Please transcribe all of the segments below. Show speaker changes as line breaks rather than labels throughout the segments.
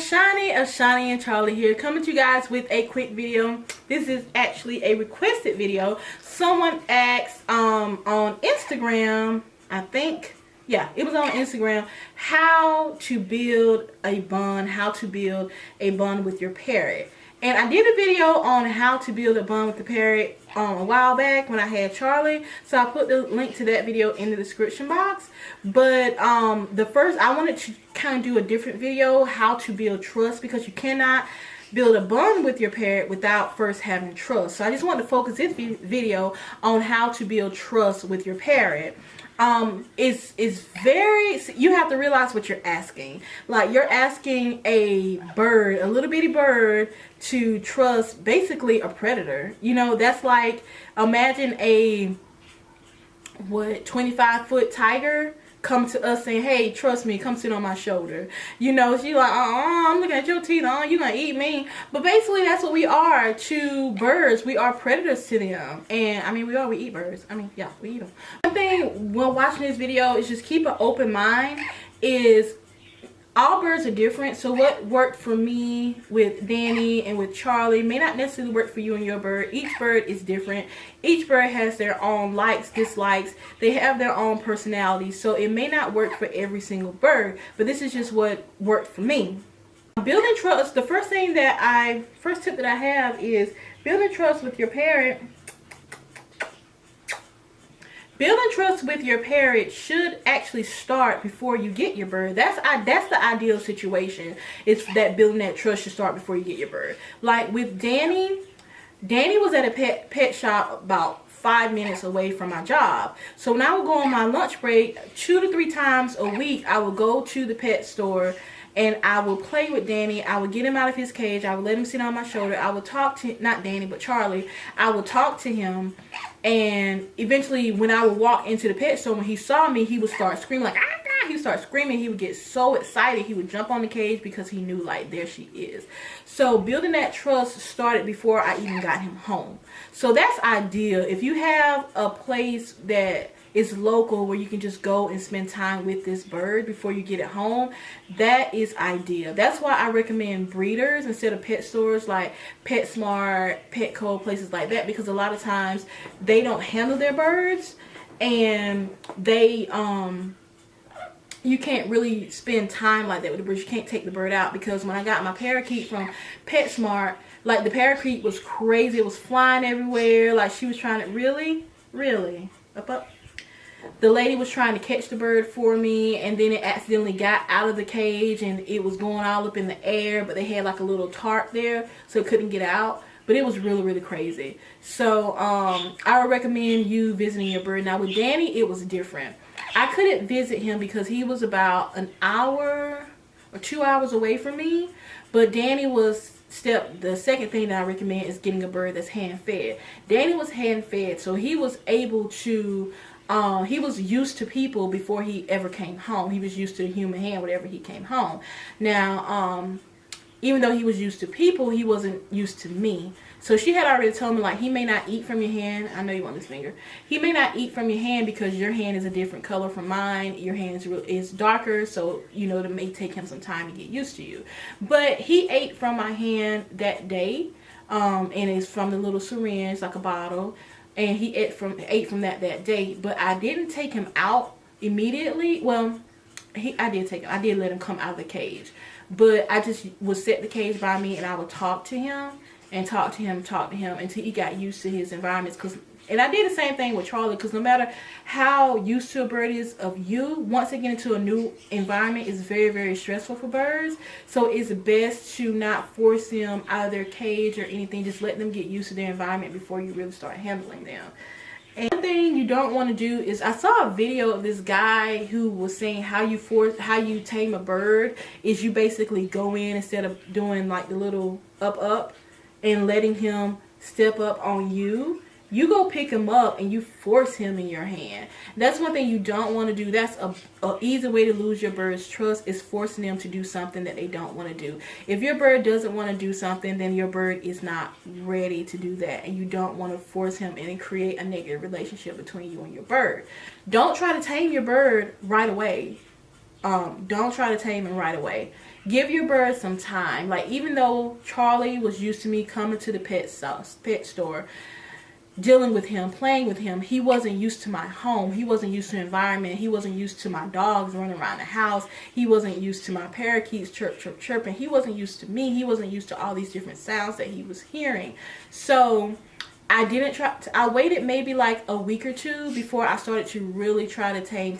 Shani of Shani and Charlie here, coming to you guys with a quick video. This is actually a requested video. Someone asked on Instagram, I think, yeah, it was on Instagram, how to build a bond, with your parrot. And I did a video on how to build a bond with the parrot a while back when I had Charlie. So I put the link to that video in the description box. But I wanted to kind of do a different video, how to build trust, because you cannot build a bond with your parrot without first having trust. So I just want to focus this video on how to build trust with your parrot. It's very, you have to realize what you're asking. Like, you're asking a bird, a little bitty bird, to trust basically a predator. You know, that's like, imagine a 25-foot tiger come to us saying, hey, trust me, come sit on my shoulder. You know, she's like, I'm looking at your teeth, you gonna eat me. But basically that's what we are to birds. We are predators to them. And I mean, we eat birds. I mean, yeah, we eat them. One thing when watching this video is just keep an open mind. Is all birds are different. So what worked for me with Danny and with Charlie may not necessarily work for you and your bird. Each bird is different. Each bird has their own likes, dislikes. They have their own personality. So it may not work for every single bird. But this is just what worked for me. Building trust, the first tip that I have is building trust with your parrot. Building trust with your parrot should actually start before you get your bird. That's the ideal situation. It's that building that trust should start before you get your bird. Like with Danny was at a pet shop about 5 minutes away from my job. So when I would go on my lunch break 2 to 3 times a week, I would go to the pet store and I would play with Danny. I would get him out of his cage. I would let him sit on my shoulder. I would talk to, not Danny, but Charlie. I would talk to him. And eventually, when I would walk into the pet store, when he saw me, he would start screaming like, ah, he would start screaming. He would get so excited. He would jump on the cage because he knew, like, there she is. So building that trust started before I even got him home. So that's ideal. If you have a place that is local where you can just go and spend time with this bird before you get it home, that is ideal. That's why I recommend breeders instead of pet stores like PetSmart, Petco, places like that, because a lot of times they don't handle their birds, and they you can't really spend time like that with the birds. You can't take the bird out, because when I got my parakeet from PetSmart, like, the parakeet was crazy. It was flying everywhere. Like, she was trying to really up. The lady was trying to catch the bird for me, and then it accidentally got out of the cage and it was going all up in the air, but they had like a little tarp there so it couldn't get out. But it was really crazy. So I would recommend you visiting your bird. Now with Danny, it was different. I couldn't visit him because he was about an hour or 2 hours away from me. But Danny was the second thing that I recommend is getting a bird that's hand fed. Danny was hand fed, so he was able to he was used to people before he ever came home. He was used to the human hand whenever he came home. Now, even though he was used to people, he wasn't used to me. So she had already told me, like, he may not eat from your hand. I know you want this finger. He may not eat from your hand because your hand is a different color from mine. Your hand is darker, so, you know, it may take him some time to get used to you. But he ate from my hand that day, and it's from the little syringe, like a bottle. And he ate from that day. But I didn't take him out immediately. Well, I did let him come out of the cage. But I just would set the cage by me, and I would talk to him and talk to him until he got used to his environments. And I did the same thing with Charlie, because no matter how used to a bird is of you, once they get into a new environment, it's very stressful for birds. So it's best to not force them out of their cage or anything. Just let them get used to their environment before you really start handling them. And one thing you don't want to do is, I saw a video of this guy who was saying how you tame a bird is you basically go in, instead of doing like the little up and letting him step up on you. You go pick him up and you force him in your hand. That's one thing you don't want to do. That's a easy way to lose your bird's trust, is forcing them to do something that they don't want to do. If your bird doesn't want to do something, then your bird is not ready to do that, and you don't want to force him and create a negative relationship between you and your bird. Don't try to tame your bird right away. Don't try to tame him right away. give your bird some time. Like, even though Charlie was used to me coming to the pet store, dealing with him, playing with him, he wasn't used to my home. He wasn't used to the environment. He wasn't used to my dogs running around the house. He wasn't used to my parakeets chirping. He wasn't used to me. He wasn't used to all these different sounds that he was hearing. So I didn't try. I waited maybe like a week or two before I started to really try to tame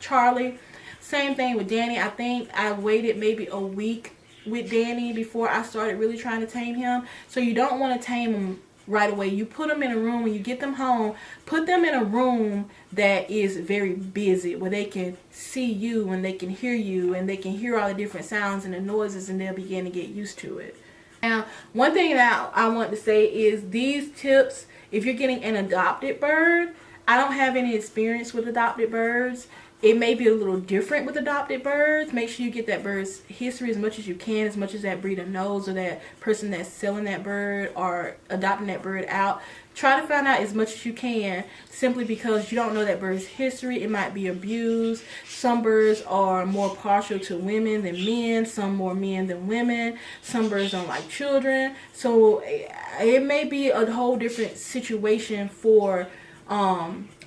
Charlie. Same thing with Danny. I think I waited maybe a week with Danny before I started really trying to tame him. So you don't want to tame him right away. You put them in a room. When you get them home, put them in a room that is very busy, where they can see you and they can hear you and they can hear all the different sounds and the noises, and they'll begin to get used to it. Now, one thing that I want to say is these tips, if you're getting an adopted bird, I don't have any experience with adopted birds. It may be a little different with adopted birds. Make sure you get that bird's history as much as you can, as much as that breeder knows, or that person that's selling that bird or adopting that bird out. Try to find out as much as you can, simply because you don't know that bird's history. It might be abused. Some birds are more partial to women than men. Some more men than women. Some birds don't like children. So it may be a whole different situation for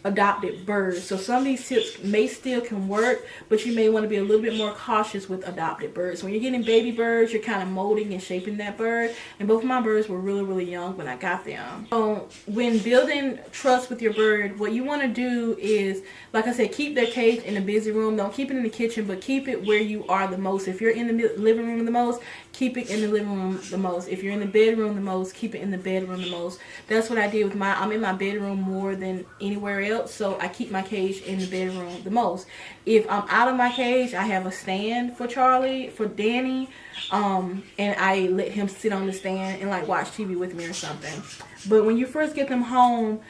adopted birds. So some of these tips may still can work, but you may want to be a little bit more cautious with adopted birds. When you're getting baby birds, you're kind of molding and shaping that bird, and both of my birds were really young when I got them. So when building trust with your bird, what you want to do is, like I said, keep their cage in the busy room. Don't keep it in the kitchen, but keep it where you are the most. If you're in the living room the most, keep it in the living room the most. If you're in the bedroom the most, keep it in the bedroom the most. That's what I did with I'm in my bedroom more than anywhere else, so I keep my cage in the bedroom the most. If I'm out of my cage, I have a stand for Danny, and I let him sit on the stand and like watch TV with me or something. But when you first get them home,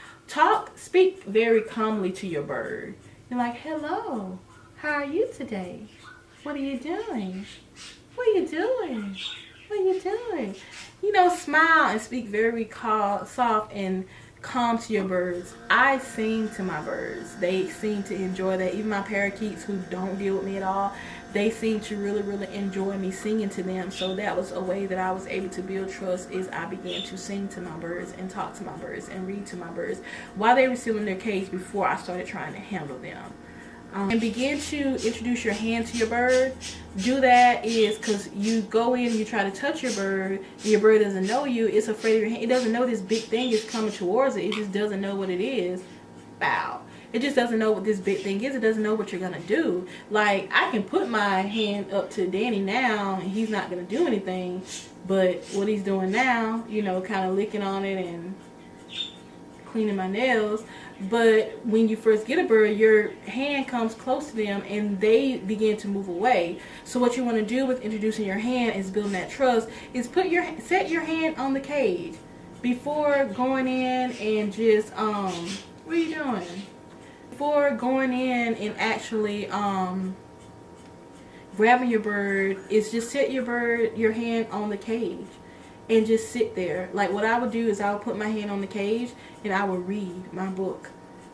speak very calmly to your bird. You're like, hello, how are you today? What are you doing? What are you doing? What are you doing? You know, smile and speak very soft and calm to your birds. I sing to my birds. They seem to enjoy that. Even my parakeets, who don't deal with me at all, they seem to really enjoy me singing to them. So that was a way that I was able to build trust, is I began to sing to my birds and talk to my birds and read to my birds while they were still in their cage before I started trying to handle them. And begin to introduce your hand to your bird. Do that is because you go in and you try to touch your bird, and your bird doesn't know you. It's afraid of your hand. It doesn't know this big thing is coming towards it. It just doesn't know what it is. Bow. It just doesn't know what this big thing is. It doesn't know what you're going to do. Like, I can put my hand up to Danny now, and he's not going to do anything. But what he's doing now, you know, kind of licking on it and cleaning my nails. But when you first get a bird, your hand comes close to them and they begin to move away. So what you want to do with introducing your hand is building that trust, is set your hand on the cage before going in and just what are you doing? Before going in and actually grabbing your bird, is just set your hand on the cage and just sit there. Like, what I would do is I would put my hand on the cage and I would read my book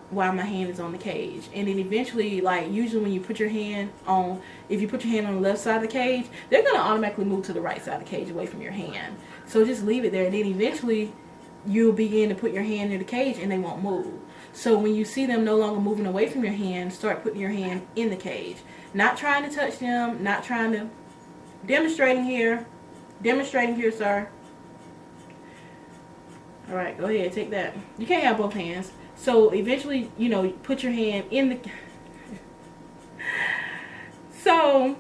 while my hand is on the cage. And then eventually, like, usually when you put your hand on, if you put your hand on the left side of the cage, they're going to automatically move to the right side of the cage away from your hand. So just leave it there, and then eventually you'll begin to put your hand in the cage and they won't move. So when you see them no longer moving away from your hand, start putting your hand in the cage. Not trying to touch them, not trying to, demonstrating here, sir. All right, go ahead, take that. You can't have both hands. So eventually, you know, put your hand in the... So,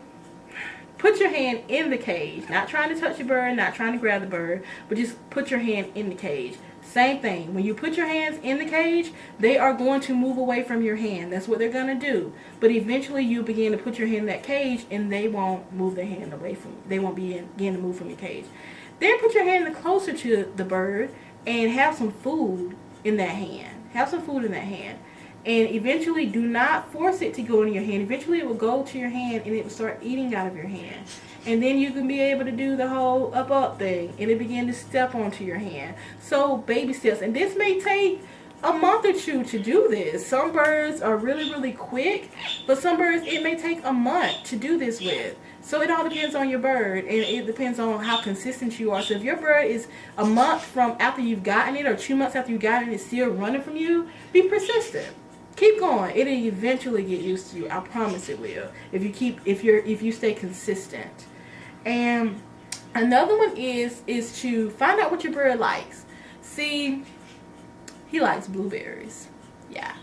put your hand in the cage. Not trying to touch your bird, not trying to grab the bird, but just put your hand in the cage. Same thing. When you put your hands in the cage, they are going to move away from your hand. That's what they're going to do. But eventually, you begin to put your hand in that cage, and they won't move their hand away from... They won't begin to move from your cage. Then put your hand closer to the bird and have some food in that hand. Have some food in that hand. And eventually, do not force it to go in your hand. Eventually, it will go to your hand and it will start eating out of your hand. And then you can be able to do the whole up thing. And it begin to step onto your hand. So, baby steps. And this may take a month or two to do this. Some birds are really quick. But some birds, it may take a month to do this with. So it all depends on your bird, and it depends on how consistent you are. So if your bird is a month from after you've gotten it, or 2 months after you've gotten it, it's still running from you, be persistent. Keep going. It'll eventually get used to you. I promise it will. If you stay consistent. And another one is to find out what your bird likes. See, he likes blueberries. Yeah,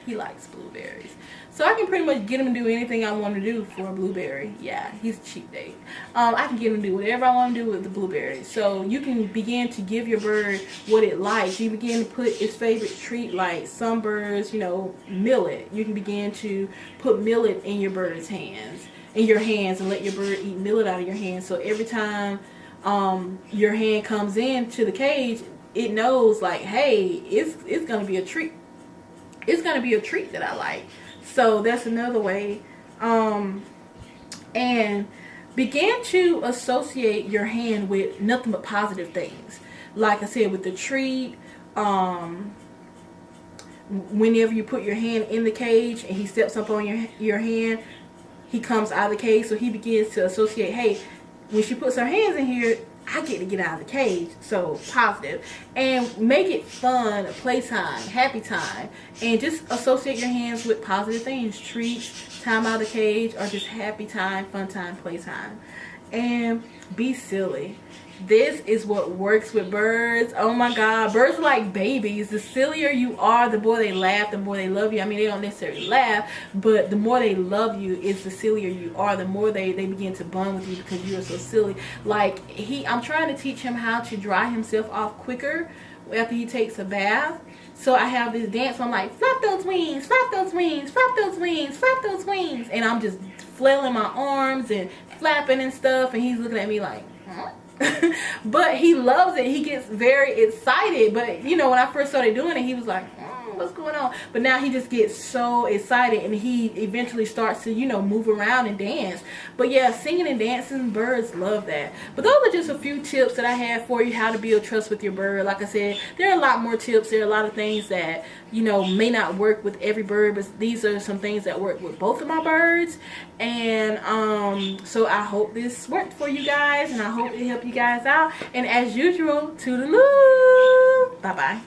he likes blueberries. So I can pretty much get him to do anything I want to do for a blueberry. Yeah, he's a cheap date. I can get him to do whatever I want to do with the blueberry. So you can begin to give your bird what it likes. You begin to put its favorite treat, like some birds, you know, millet. You can begin to put millet in your bird's hands, and let your bird eat millet out of your hands. So every time your hand comes into the cage, it knows like, hey, it's gonna be a treat. It's gonna be a treat that I like. So that's another way. And begin to associate your hand with nothing but positive things. Like I said, with the treat, whenever you put your hand in the cage and he steps up on your hand, he comes out of the cage. So he begins to associate, hey, when she puts her hands in here, I get to get out of the cage. So positive. And make it fun, playtime, happy time. And just associate your hands with positive things. Treats, time out of the cage, or just happy time, fun time, playtime. And be silly. This is what works with birds. Oh my God. Birds are like babies. The sillier you are, the more they laugh, the more they love you. I mean, they don't necessarily laugh, but the more they love you is the sillier you are. The more they begin to bond with you because you are so silly. Like, I'm trying to teach him how to dry himself off quicker after he takes a bath. So I have this dance where I'm like, flap those wings, flap those wings, flap those wings, flap those wings. And I'm just flailing my arms and flapping and stuff. And he's looking at me like, huh? But he loves it. He gets very excited. But you know, when I first started doing it, he was like, what's going on? But now he just gets so excited, and he eventually starts to, you know, move around and dance. But yeah, singing and dancing, birds love that. But those are just a few tips that I have for you, how to build trust with your bird. Like I said, there are a lot more tips. There are a lot of things that, you know, may not work with every bird, but these are some things that work with both of my birds. And so I hope this worked for you guys, and I hope it helped you guys out. And as usual, toodaloo, bye bye.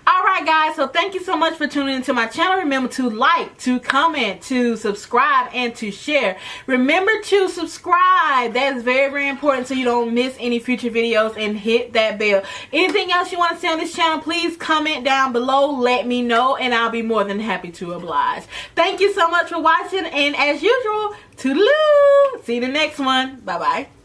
Alright guys, so thank you so much for tuning into my channel. Remember to like, to comment, to subscribe, and to share. Remember to subscribe. That is very, very important so you don't miss any future videos, and hit that bell. Anything else you want to see on this channel, please comment down below. Let me know, and I'll be more than happy to oblige. Thank you so much for watching, and as usual, toodaloo. See you in the next one. Bye-bye.